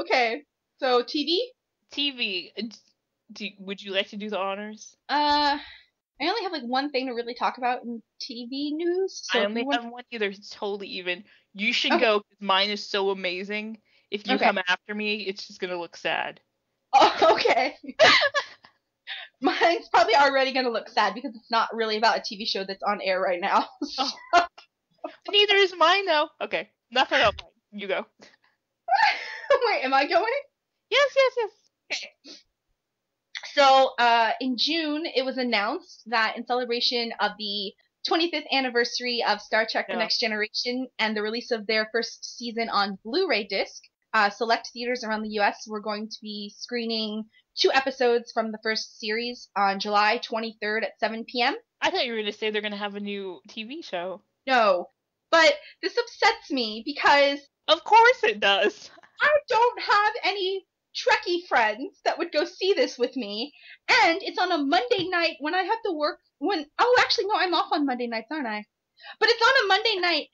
Okay. So TV? TV. Would you like to do the honors? I only have like one thing to really talk about in TV news. So I if you only want, have one either. It's totally even. You should okay, go because mine is so amazing. If you okay, come after me, it's just gonna look sad. oh, okay. Mine's probably already gonna look sad because it's not really about a TV show that's on air right now. Oh, neither is mine though. Okay, enough about mine. You go. Wait, am I going? Yes, yes, yes. Okay. So, in June, it was announced that in celebration of the 25th anniversary of Star Trek The Yeah. Next Generation and the release of their first season on Blu-ray disc, select theaters around the US were going to be screening 2 episodes from the first series on July 23rd at 7 p.m. I thought you were gonna say they're gonna have a new TV show. No, but this upsets me because Of course it does. I don't have any Trekkie friends that would go see this with me, and it's on a Monday night when I have to work. Oh, actually, no, I'm off on Monday nights, aren't I? But it's on a Monday night,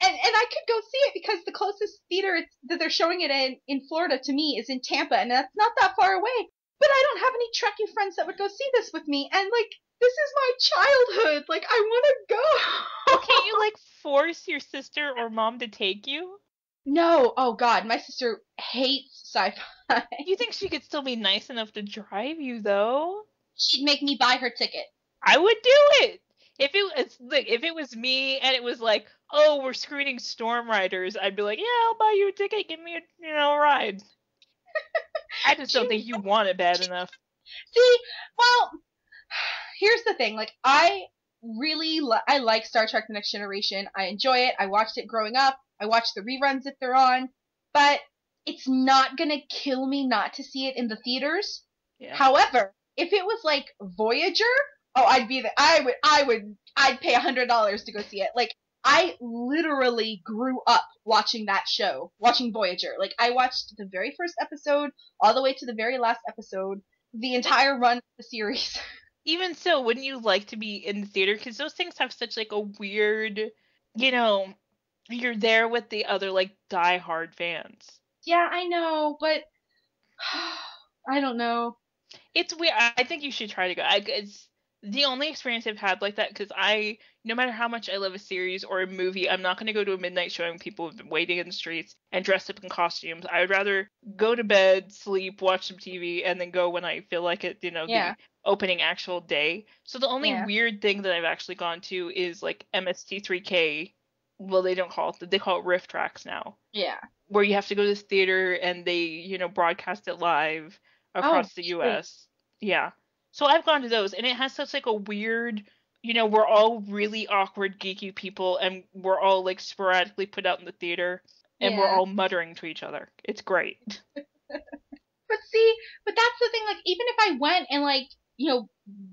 and I could go see it because the closest theater that they're showing it in Florida to me is in Tampa, and that's not that far away. But I don't have any Trekkie friends that would go see this with me, and like this is my childhood. Like I want to go. Can't you like force your sister or mom to take you? No, oh God, my sister hates sci-fi. You think she could still be nice enough to drive you though? She'd make me buy her ticket. I would do it. If it was me and it was like, oh, we're screening Storm Riders, I'd be like, yeah, I'll buy you a ticket, give me a ride. I just don't think you want it bad enough. See, well, here's the thing. Like, I I like Star Trek: The Next Generation. I enjoy it. I watched it growing up. I watch the reruns if they're on. But it's not gonna kill me not to see it in the theaters. Yeah. However, if it was like Voyager, oh, I'd be there. I'd pay $100 to go see it. Like, I literally grew up watching that show, watching Voyager. Like, I watched the very first episode all the way to the very last episode, the entire run of the series. Even so, wouldn't you like to be in the theater? Because those things have such like a weird, you're there with the other like diehard fans. Yeah, I know, but I don't know. It's weird. I think you should try to go. It's the only experience I've had like that because no matter how much I love a series or a movie, I'm not going to go to a midnight showing people who've been waiting in the streets and dressed up in costumes. I would rather go to bed, sleep, watch some TV, and then go when I feel like it, Yeah. the opening actual day. So the only Yeah. weird thing that I've actually gone to is like MST3K. Well, they don't call it, they call it Riff Tracks now. Yeah. Where you have to go to this theater and they, broadcast it live across the US. Yeah. So I've gone to those, and it has such like a weird, we're all really awkward, geeky people, and we're all like sporadically put out in the theater, and we're all muttering to each other. It's great. But see, but that's the thing, like, even if I went and like,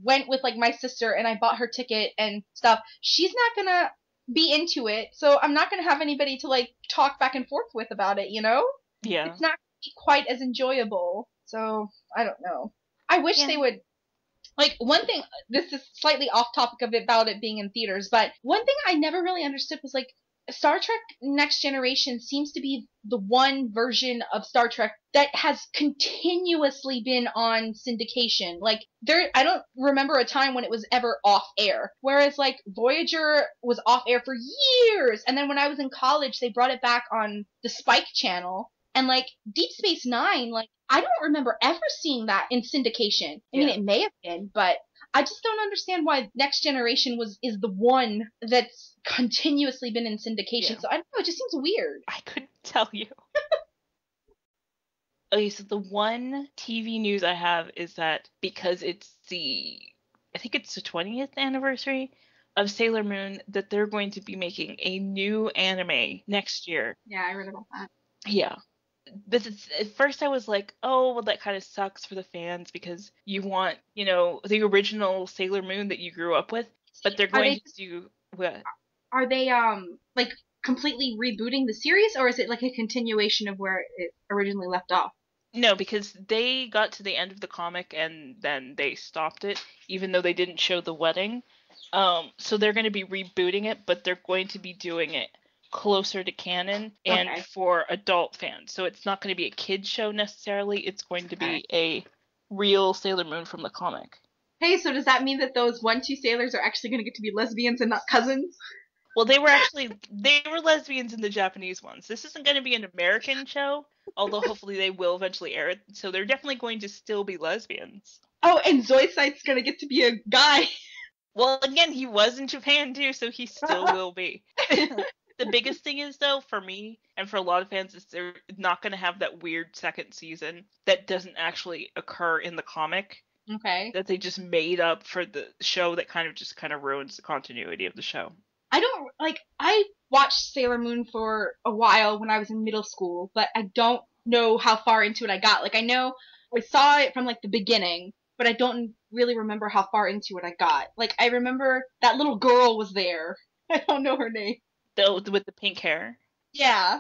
went with like my sister and I bought her ticket and stuff, she's not gonna be into it, so I'm not gonna have anybody to like talk back and forth with about it, Yeah. It's not gonna be quite as enjoyable. So I don't know. I wish they would. Like, one thing, this is slightly off topic about it being in theaters, but one thing I never really understood was, like, Star Trek Next Generation seems to be the one version of Star Trek that has continuously been on syndication. Like, I don't remember a time when it was ever off air. Whereas, like, Voyager was off air for years, and then when I was in college, they brought it back on the Spike channel. And, like, Deep Space Nine, like, I don't remember ever seeing that in syndication. I mean, it may have been, but I just don't understand why Next Generation is the one that's continuously been in syndication. Yeah. So I don't know, it just seems weird. I couldn't tell you. Okay, so the one TV news I have is that because it's I think it's the 20th anniversary of Sailor Moon, that they're going to be making a new anime next year. Yeah, I read about that. Yeah. But at first I was like, oh, well, that kind of sucks for the fans because you want, the original Sailor Moon that you grew up with, but they're going to do what? Are they, like, completely rebooting the series, or is it, like, a continuation of where it originally left off? No, because they got to the end of the comic and then they stopped it, even though they didn't show the wedding. So they're going to be rebooting it, but they're going to be doing it closer to canon and for adult fans. So it's not going to be a kid's show necessarily. It's going to be a real Sailor Moon from the comic. Hey, so does that mean that those 1-2 sailors are actually going to get to be lesbians and not cousins? Well, they were lesbians in the Japanese ones. This isn't going to be an American show, although hopefully they will eventually air it. So they're definitely going to still be lesbians. Oh, and Zoisite's going to get to be a guy. Well, again, he was in Japan too, so he still will be. The biggest thing is, though, for me and for a lot of fans, is they're not going to have that weird second season that doesn't actually occur in the comic. Okay. That they just made up for the show that kind of ruins the continuity of the show. I watched Sailor Moon for a while when I was in middle school, but I don't know how far into it I got. Like, I know I saw it from, like, the beginning, but I don't really remember how far into it I got. Like, I remember that little girl was there. I don't know her name. With the pink hair? Yeah.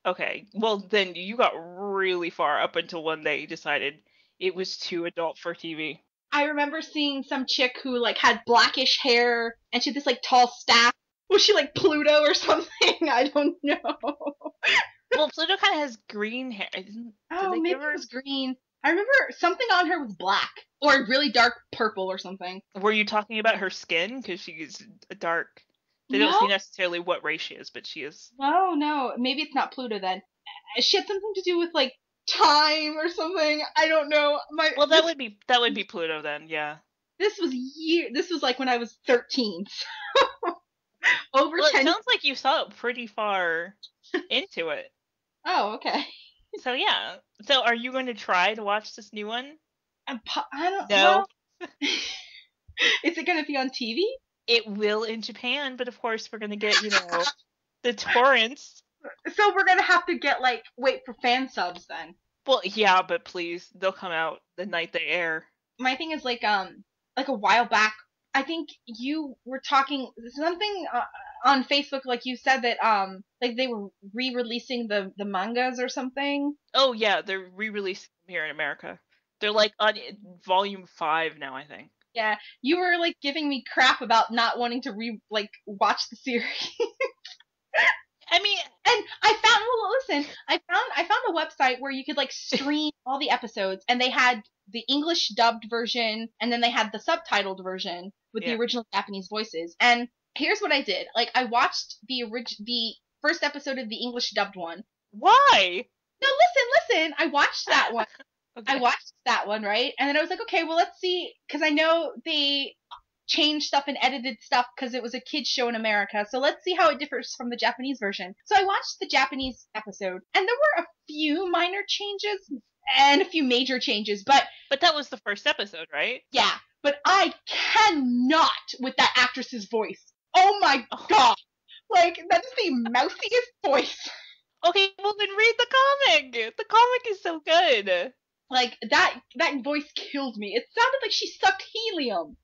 Okay, well, then you got really far up until when they decided it was too adult for TV. I remember seeing some chick who, like, had blackish hair, and she had this, like, tall staff. Was she, like, Pluto or something? I don't know. Well, Pluto kind of has green hair. Maybe it was green. I remember something on her was black. Or really dark purple or something. Were you talking about her skin? Because she's dark. They don't say necessarily what race she is, but she is. No. Maybe it's not Pluto then. She had something to do with, like, time or something. I don't know. That would be Pluto then, yeah. This was like when I was 13. Over 10. It sounds like you saw it pretty far into it. Oh, okay. So yeah. So are you going to try to watch this new one? I don't know. No. Is it going to be on TV? It will in Japan, but of course we're going to get, the torrents. So we're going to have to wait for fan subs then. Well, yeah, but please, they'll come out the night they air. My thing is like a while back, I think you were talking something on Facebook, like you said that like they were re-releasing the mangas or something. Oh yeah, they're re-releasing them here in America. They're like on volume 5 now, I think. Yeah, you were like giving me crap about not wanting to watch the series. I mean, and I found a website where you could like stream all the episodes, and they had the English dubbed version, and then they had the subtitled version with the original Japanese voices. And here's what I did: like, I watched the first episode of the English dubbed one. Why? No, listen. I watched that one. Okay. I watched that one, right? And then I was like, okay, well, let's see, because I know they changed stuff and edited stuff because it was a kid's show in America. So let's see how it differs from the Japanese version. So I watched the Japanese episode, and there were a few minor changes and a few major changes, but that was the first episode, right? Yeah, but I cannot with that actress's voice. Oh my god. Like, that is the mousiest voice. Okay, well then read the comic. The comic is so good. Like, that voice killed me. It sounded like she sucked helium.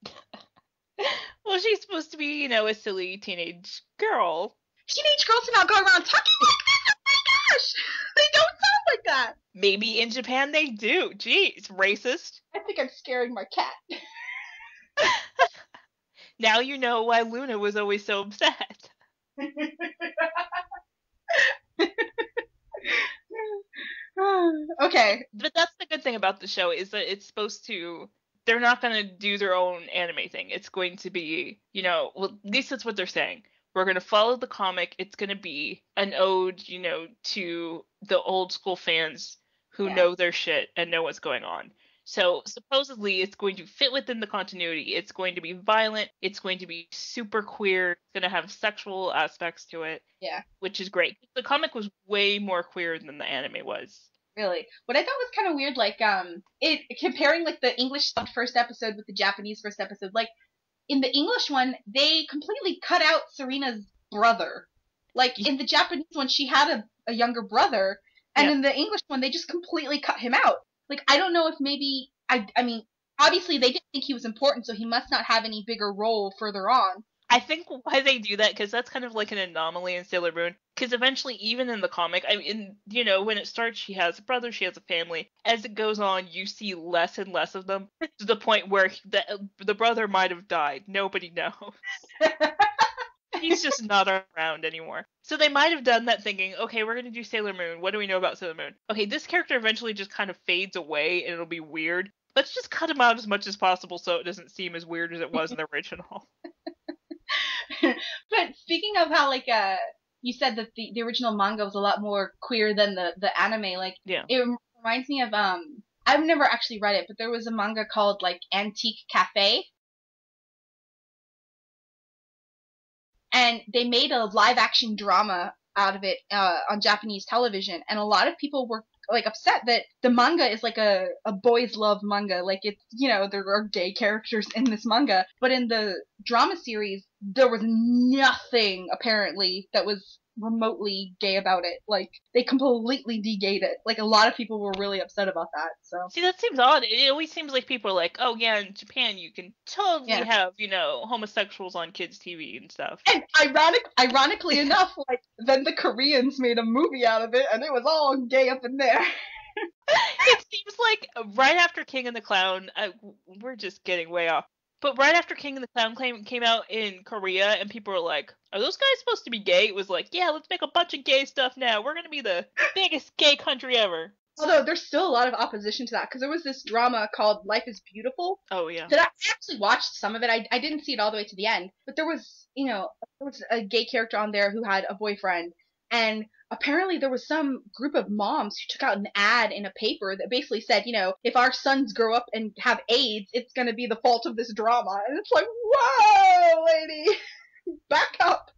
Well, she's supposed to be, a silly teenage girl. Teenage girls do not go around talking like this. Oh my gosh! They don't sound like that. Maybe in Japan they do. Jeez, racist. I think I'm scaring my cat. Now you know why Luna was always so upset. Okay. But that's the good thing about the show, is that it's supposed to... They're not going to do their own anime thing. It's going to be, well, at least that's what they're saying. We're going to follow the comic. It's going to be an ode, to the old school fans who know their shit and know what's going on. So supposedly it's going to fit within the continuity. It's going to be violent. It's going to be super queer. It's going to have sexual aspects to it. Yeah. Which is great. The comic was way more queer than the anime was. Really. What I thought was kind of weird, like, comparing, like, the English first episode with the Japanese first episode, like, in the English one, they completely cut out Serena's brother. Like, in the Japanese one, she had a younger brother, and in the English one, they just completely cut him out. Like, I don't know if maybe, I mean, obviously they didn't think he was important, so he must not have any bigger role further on. I think why they do that, because that's kind of like an anomaly in Sailor Moon. Because eventually, even in the comic, I mean, when it starts, she has a brother, she has a family. As it goes on, you see less and less of them, to the point where the brother might have died. Nobody knows. He's just not around anymore. So they might have done that thinking, okay, we're going to do Sailor Moon. What do we know about Sailor Moon? Okay, this character eventually just kind of fades away and it'll be weird. Let's just cut him out as much as possible so it doesn't seem as weird as it was in the original. But speaking of how, like, you said that the original manga was a lot more queer than the anime, like, yeah. It reminds me of, I've never actually read it, but there was a manga called, like, Antique Cafe. And they made a live-action drama out of it on Japanese television, and a lot of people were, like, upset that the manga is like a boys' love manga. Like, it's, you know, there are gay characters in this manga, but in the drama series, there was nothing, apparently, that was remotely gay about it. Like, they completely de-gayed it. Like, a lot of people were really upset about that, so. See, that seems odd. It always seems like people are like, oh yeah, in Japan you can totally have, you know, homosexuals on kids' TV and stuff. And ironically enough, like, then the Koreans made a movie out of it, and it was all gay up in there. It seems like right after King and the Clown, we're just getting way off. But right after King and the Clown came out in Korea, and people were like, are those guys supposed to be gay? It was like, yeah, let's make a bunch of gay stuff now. We're going to be the biggest gay country ever. Although there's still a lot of opposition to that, because there was this drama called Life is Beautiful. Oh, yeah. That I actually watched some of it. I didn't see it all the way to the end. But there was, you know, there was a gay character on there who had a boyfriend. And apparently there was some group of moms who took out an ad in a paper that basically said, you know, if our sons grow up and have AIDS, it's going to be the fault of this drama. And it's like, whoa, lady, back up.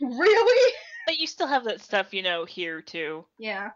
Really? But you still have that stuff, you know, here too. Yeah.